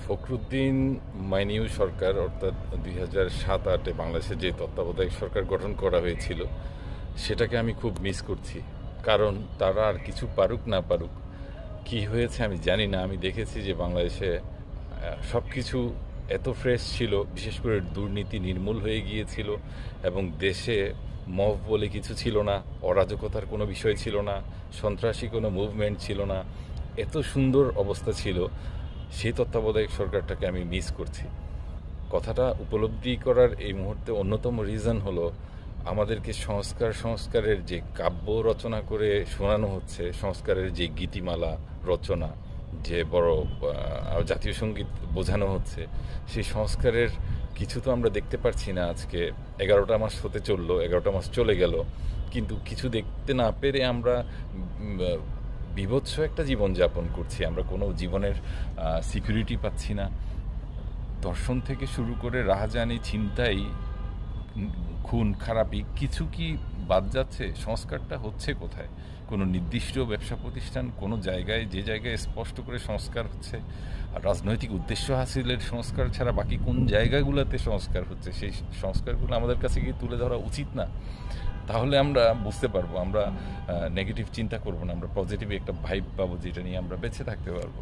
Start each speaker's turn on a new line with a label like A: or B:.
A: ফখরুদ্দিন মাইনিউ সরকার অর্থাৎ 2007-08-এ বাংলাদেশে যে তত্ত্বাবধায়ক সরকার গঠন করা হয়েছিল সেটাকে আমি খুব মিস করছি। কারণ তারা আর কিছু পারুক না পারুক, কি হয়েছে আমি জানি না। আমি দেখেছি যে বাংলাদেশে সব কিছু এত ফ্রেশ ছিল, বিশেষ করে দুর্নীতি নির্মূল হয়ে গিয়েছিল এবং দেশে মব বলে কিছু ছিল না, অরাজকতার কোনো বিষয় ছিল না, সন্ত্রাসী কোনো মুভমেন্ট ছিল না, এত সুন্দর অবস্থা ছিল। সেই তত্ত্বাবধায়ক সরকারটাকে আমি মিস করছি। কথাটা উপলব্ধি করার এই মুহূর্তে অন্যতম রিজন হলো আমাদেরকে সংস্কারের যে কাব্য রচনা করে শোনানো হচ্ছে, সংস্কারের যে গীতিমালা রচনা, যে বড় জাতীয় সঙ্গীত বোঝানো হচ্ছে, সেই সংস্কারের কিছু তো আমরা দেখতে পারছি না। আজকে 11টা মাস হতে চললো, 11টা মাস চলে গেল, কিন্তু কিছু দেখতে না পেরে আমরা বীভৎস একটা জীবনযাপন করছি। আমরা কোনো জীবনের সিকিউরিটি পাচ্ছি না। ধর্ষণ থেকে শুরু করে রাহাজানি, ছিনতাই, খুন খারাপি কিছু কি বাদ যাচ্ছে? সংস্কারটা হচ্ছে কোথায়? কোনো নির্দিষ্ট ব্যবসা প্রতিষ্ঠান কোনো জায়গায়, যে জায়গায় স্পষ্ট করে সংস্কার হচ্ছে, আর রাজনৈতিক উদ্দেশ্য হাসিলের সংস্কার ছাড়া বাকি কোন জায়গাগুলোতে সংস্কার হচ্ছে, সেই সংস্কারগুলো আমাদের কাছে কি তুলে ধরা উচিত না? তাহলে আমরা বুঝতে পারবো, আমরা নেগেটিভ চিন্তা করবো না, আমরা পজিটিভ একটা ভাইব পাবো, যেটা নিয়ে আমরা বেঁচে থাকতে পারবো।